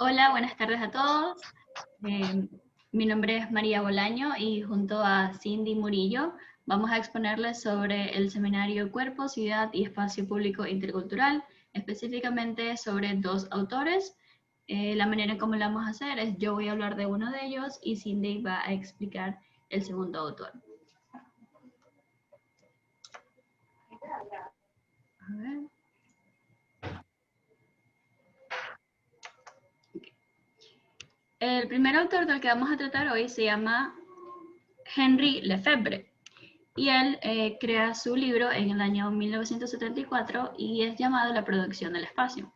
Hola, buenas tardes a todos. Eh, Mi nombre es María Bolaño y junto a Cindy Murillo vamos a exponerles sobre el seminario Cuerpo, Ciudad y Espacio Público Intercultural, específicamente sobre dos autores. La manera en cómo lo vamos a hacer es yo voy a hablar de uno de ellos y Cindy va a explicar el segundo autor. A ver. El primer autor del que vamos a tratar hoy se llama Henri Lefebvre. Y él crea su libro en el año 1974 y es llamado La producción del espacio.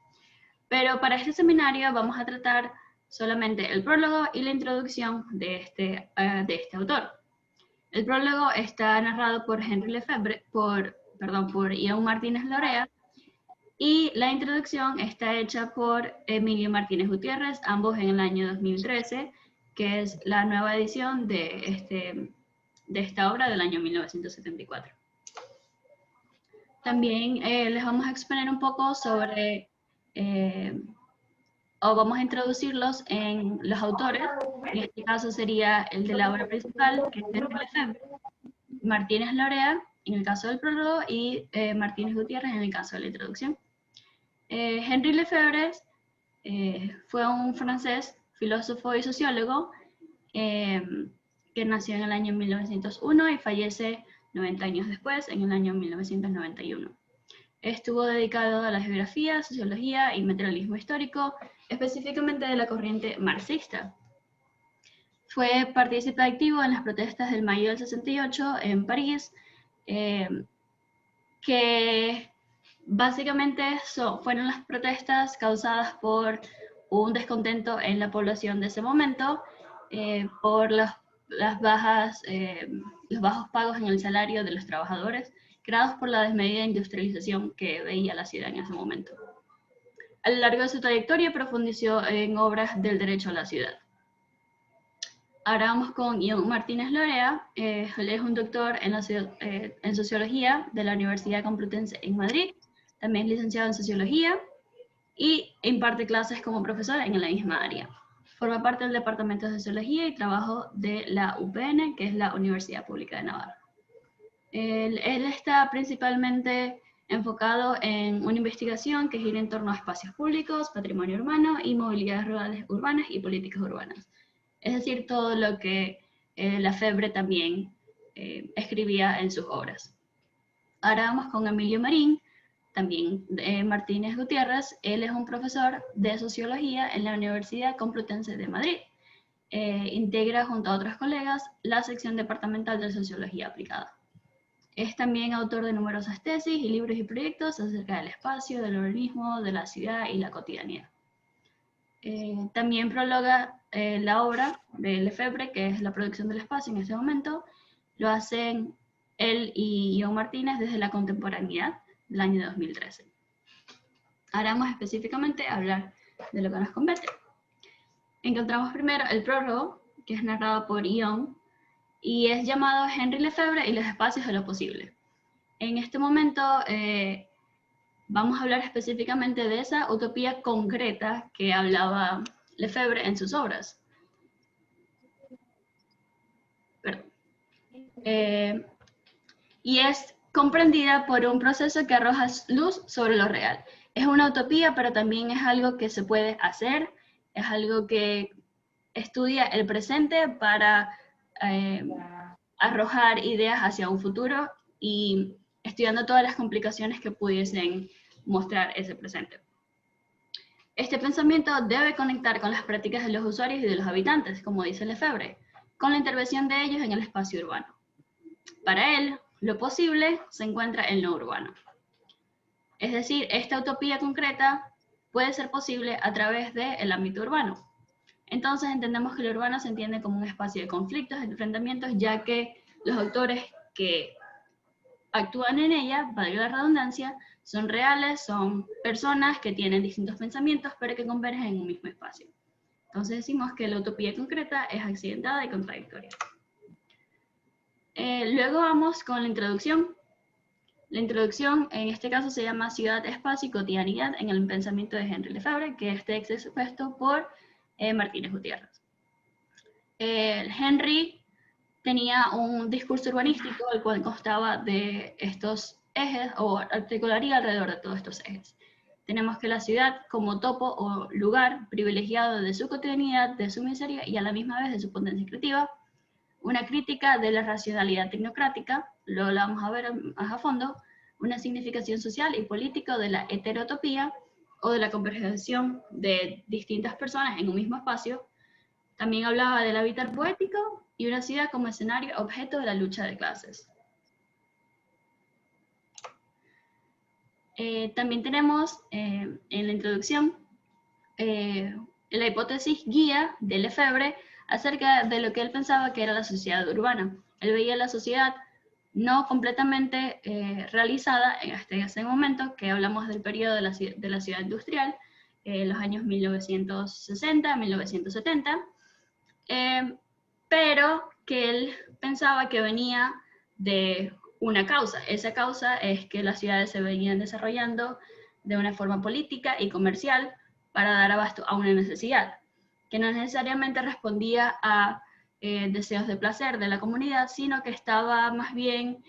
Pero para este seminario vamos a tratar solamente el prólogo y la introducción de este autor. El prólogo está narrado por Henri Lefebvre, por Ion Martínez Lorea, y la introducción está hecha por Emilio Martínez Gutiérrez, ambos en el año 2013, que es la nueva edición de esta obra del año 1974. También les vamos a exponer un poco sobre, o vamos a introducirlos en los autores. En este caso sería el de la obra principal, que es Henri Lefebvre, Martínez Lorea, en el caso del prólogo, y Martínez Gutiérrez en el caso de la introducción. Henri Lefebvre fue un francés, filósofo y sociólogo, que nació en el año 1901 y fallece 90 años después, en el año 1991. Estuvo dedicado a la geografía, sociología y materialismo histórico, específicamente de la corriente marxista. Fue partícipe activo en las protestas del mayo del 68 en París, que básicamente fueron las protestas causadas por un descontento en la población de ese momento, por los bajos pagos en el salario de los trabajadores, creados por la desmedida industrialización que veía la ciudad en ese momento. A lo largo de su trayectoria profundizó en obras del derecho a la ciudad. Ahora vamos con Ion Martínez Lorea. Él es un doctor en Sociología de la Universidad Complutense en Madrid. También es licenciado en Sociología y imparte clases como profesor en la misma área. Forma parte del Departamento de Sociología y Trabajo de la UPN, que es la Universidad Pública de Navarra. Él está principalmente enfocado en una investigación que gira en torno a espacios públicos, patrimonio urbano y movilidades rurales urbanas y políticas urbanas. Es decir, todo lo que Lefebvre también escribía en sus obras. Ahora vamos con Emilio Marín, también Martínez Gutiérrez. Él es un profesor de Sociología en la Universidad Complutense de Madrid. Integra junto a otros colegas la sección departamental de Sociología Aplicada. Es también autor de numerosas tesis y libros y proyectos acerca del espacio, del urbanismo, de la ciudad y la cotidianidad. También prologa la obra de Lefebvre, que es la producción del espacio en este momento. Lo hacen él y Ion Martínez desde la contemporaneidad del año 2013. Ahora vamos específicamente a hablar de lo que nos compete. Encontramos primero el prólogo, que es narrado por Ion, y es llamado Henri Lefebvre y los espacios de lo posible. En este momento vamos a hablar específicamente de esa utopía concreta que hablaba Lefebvre en sus obras. Y es comprendida por un proceso que arroja luz sobre lo real. Es una utopía, pero también es algo que se puede hacer, es algo que estudia el presente para arrojar ideas hacia un futuro y estudiando todas las complicaciones que pudiesen mostrar ese presente. Este pensamiento debe conectar con las prácticas de los usuarios y de los habitantes, como dice Lefebvre, con la intervención de ellos en el espacio urbano. Para él, lo posible se encuentra en lo urbano. Es decir, esta utopía concreta puede ser posible a través del ámbito urbano. Entonces entendemos que lo urbano se entiende como un espacio de conflictos, de enfrentamientos, ya que los autores que actúan en ella, valga la redundancia, son reales, son personas que tienen distintos pensamientos, pero que convergen en un mismo espacio. Entonces decimos que la utopía concreta es accidentada y contradictoria. Luego vamos con la introducción. La introducción, en este caso, se llama Ciudad, Espacio y Cotidianidad en el pensamiento de Henry Lefebvre, que este es expuesto por Martínez Gutiérrez. Henry tenía un discurso urbanístico, el cual constaba de estos ejes, o articularía alrededor de todos estos ejes. Tenemos que la ciudad como topo o lugar privilegiado de su cotidianidad, de su miseria y a la misma vez de su potencia creativa, una crítica de la racionalidad tecnocrática, luego la vamos a ver más a fondo, una significación social y política de la heterotopía o de la convergencia de distintas personas en un mismo espacio. También hablaba del hábitat poético y una ciudad como escenario objeto de la lucha de clases. También tenemos en la introducción la hipótesis guía de Lefebvre acerca de lo que él pensaba que era la sociedad urbana. Él veía la sociedad no completamente realizada hasta ese momento, que hablamos del periodo de la ciudad industrial, los años 1960, 1970, pero que él pensaba que venía de una causa. Esa causa es que las ciudades se venían desarrollando de una forma política y comercial para dar abasto a una necesidad, que no necesariamente respondía a deseos de placer de la comunidad, sino que estaba más bien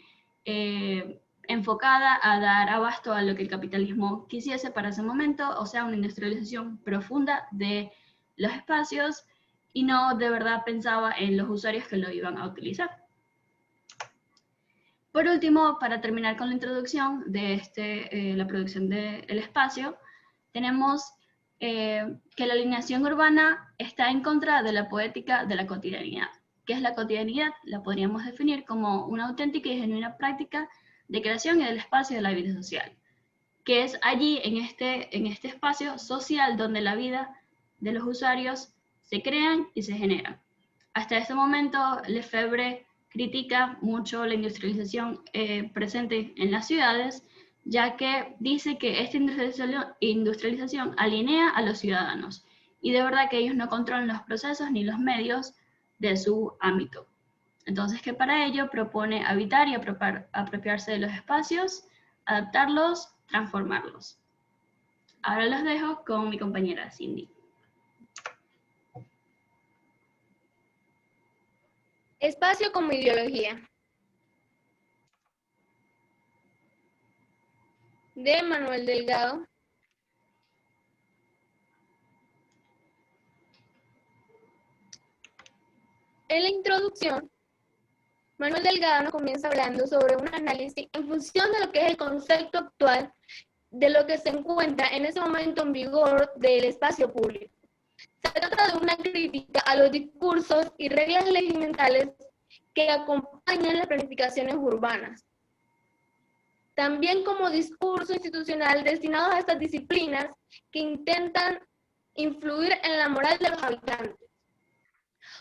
enfocada a dar abasto a lo que el capitalismo quisiese para ese momento, o sea, una industrialización profunda de los espacios, y no de verdad pensaba en los usuarios que lo iban a utilizar. Por último, para terminar con la introducción de la producción del espacio, tenemos que la alineación urbana está en contra de la poética de la cotidianidad. ¿Qué es la cotidianidad? La podríamos definir como una auténtica y genuina práctica de creación y del espacio de la vida social, que es allí, en este espacio social, donde la vida de los usuarios se crean y se generan. Hasta este momento, Lefebvre critica mucho la industrialización presente en las ciudades, ya que dice que esta industrialización alinea a los ciudadanos y de verdad que ellos no controlan los procesos ni los medios de su ámbito. Entonces, que para ello propone habitar y apropiarse de los espacios, adaptarlos, transformarlos. Ahora los dejo con mi compañera Cindy. Espacio como ideología. De Manuel Delgado. En la introducción, Manuel Delgado nos comienza hablando sobre un análisis en función de lo que es el concepto actual de lo que se encuentra en ese momento en vigor del espacio público. Se trata de una crítica a los discursos y reglas regimentales que acompañan las planificaciones urbanas. También como discurso institucional destinados a estas disciplinas que intentan influir en la moral de los habitantes.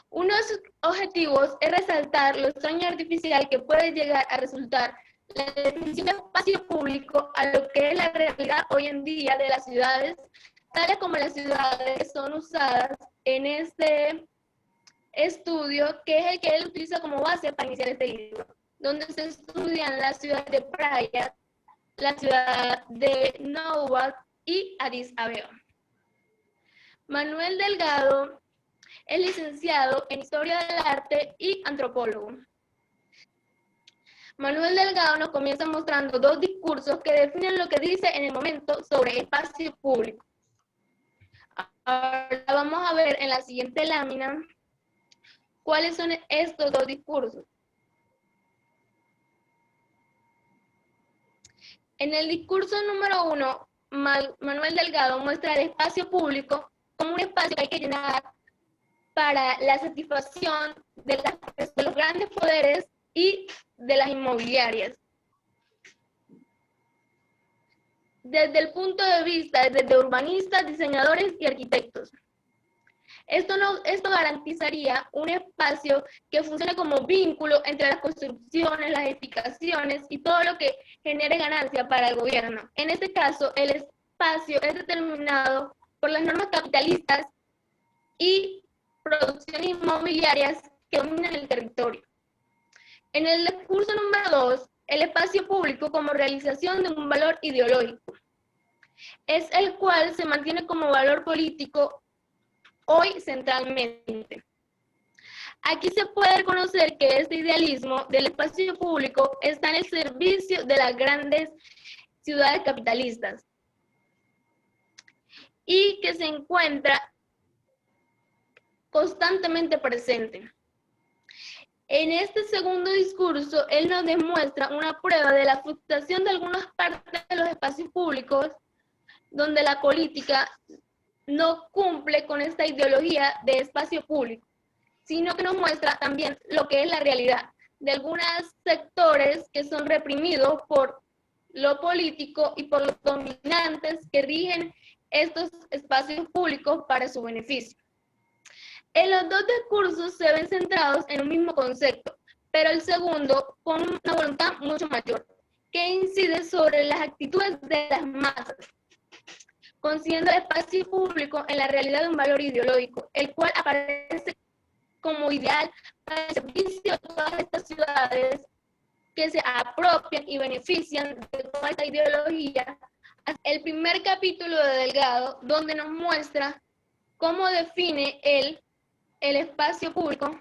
Uno de sus objetivos es resaltar lo extraño y artificial que puede llegar a resultar la definición de espacio público a lo que es la realidad hoy en día de las ciudades, tales como las ciudades son usadas en este estudio, que es el que él utiliza como base para iniciar este libro, donde se estudian la ciudad de Praia, la ciudad de Nougat y Addis Abeba. Manuel Delgado es licenciado en Historia del Arte y antropólogo. Manuel Delgado nos comienza mostrando dos discursos que definen lo que dice en el momento sobre espacio público. Ahora vamos a ver en la siguiente lámina cuáles son estos dos discursos. En el discurso número 1, Manuel Delgado muestra el espacio público como un espacio que hay que llenar para la satisfacción de los grandes poderes y de las inmobiliarias. Desde el punto de vista de urbanistas, diseñadores y arquitectos. Esto garantizaría un espacio que funcione como vínculo entre las construcciones, las edificaciones y todo lo que genere ganancia para el gobierno. En este caso, el espacio es determinado por las normas capitalistas y producciones inmobiliarias que dominan el territorio. En el discurso número 2, el espacio público como realización de un valor ideológico, es el cual se mantiene como valor político hoy centralmente. Aquí se puede reconocer que este idealismo del espacio público está en el servicio de las grandes ciudades capitalistas y que se encuentra constantemente presente. En este segundo discurso, él nos demuestra una prueba de la fluctuación de algunas partes de los espacios públicos donde la política no cumple con esta ideología de espacio público, sino que nos muestra también lo que es la realidad de algunos sectores que son reprimidos por lo político y por los dominantes que rigen estos espacios públicos para su beneficio. En los dos discursos se ven centrados en un mismo concepto, pero el segundo con una voluntad mucho mayor, que incide sobre las actitudes de las masas, consiguiendo el espacio público en la realidad de un valor ideológico, el cual aparece como ideal para el servicio de todas estas ciudades que se apropian y benefician de toda esta ideología. El primer capítulo de Delgado, donde nos muestra cómo define el espacio público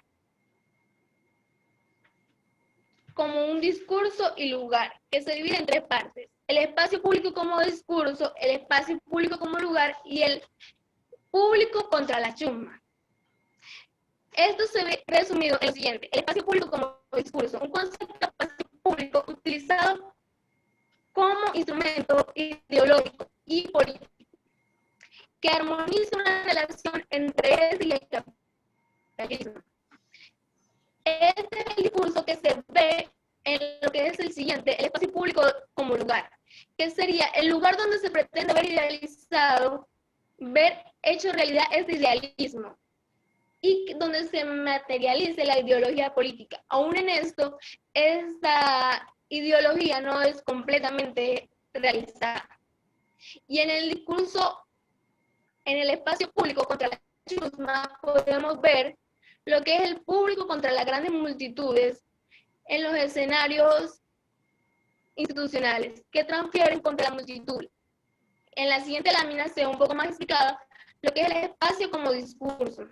como un discurso y lugar, que se divide en tres partes: el espacio público como discurso, el espacio público como lugar y el público contra la chusma. Esto se ve resumido en lo siguiente: el espacio público como discurso, un concepto de espacio público utilizado como instrumento ideológico y político, que armoniza una relación entre él y el capitalismo. Este es el discurso que se ve en lo que es el siguiente: el espacio público como lugar, que sería el lugar donde se pretende ver idealizado, ver hecho realidad este idealismo, y donde se materialice la ideología política. Aún en esto, esta ideología no es completamente realizada. Y en el discurso, en el espacio público contra la chusma, podemos ver lo que es el público contra las grandes multitudes en los escenarios institucionales que transfieren contra la multitud. En la siguiente lámina se ve un poco más explicada lo que es el espacio como discurso.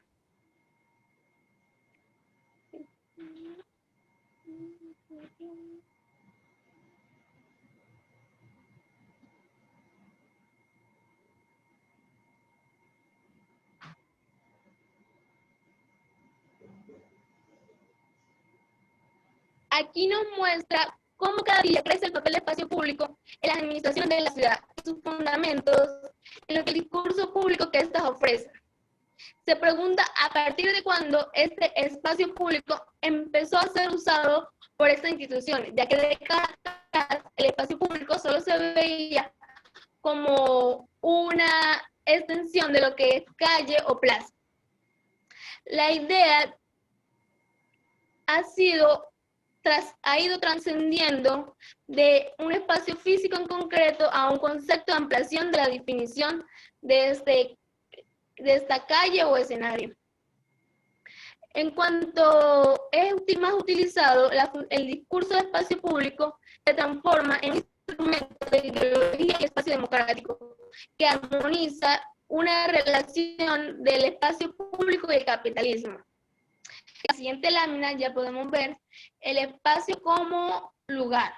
Aquí nos muestra cómo cada día crece el papel del espacio público en las administraciones de la ciudad y sus fundamentos en lo que el discurso público que éstas ofrece. Se pregunta a partir de cuándo este espacio público empezó a ser usado por estas instituciones, ya que de décadas atrás el espacio público solo se veía como una extensión de lo que es calle o plaza. La idea ha ido trascendiendo de un espacio físico en concreto a un concepto de ampliación de la definición de esta calle o escenario. En cuanto es más utilizado, el discurso de espacio público se transforma en un instrumento de ideología y espacio democrático que armoniza una relación del espacio público y el capitalismo. En la siguiente lámina ya podemos ver el espacio como lugar.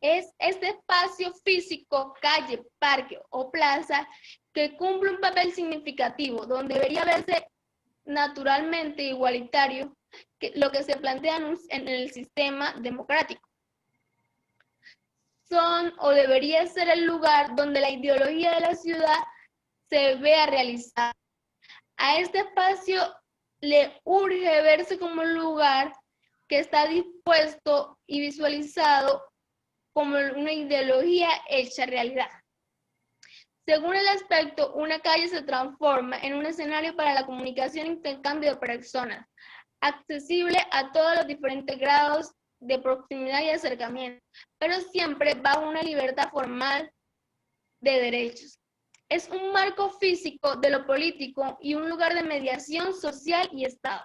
Es este espacio físico, calle, parque o plaza, que cumple un papel significativo, donde debería verse naturalmente igualitario lo que se plantea en el sistema democrático. Son o debería ser el lugar donde la ideología de la ciudad se vea realizada. A este espacio le urge verse como un lugar que está dispuesto y visualizado como una ideología hecha realidad. Según el aspecto, una calle se transforma en un escenario para la comunicación e intercambio de personas, accesible a todos los diferentes grados de proximidad y acercamiento, pero siempre bajo una libertad formal de derechos. es un marco físico de lo político y un lugar de mediación social y Estado.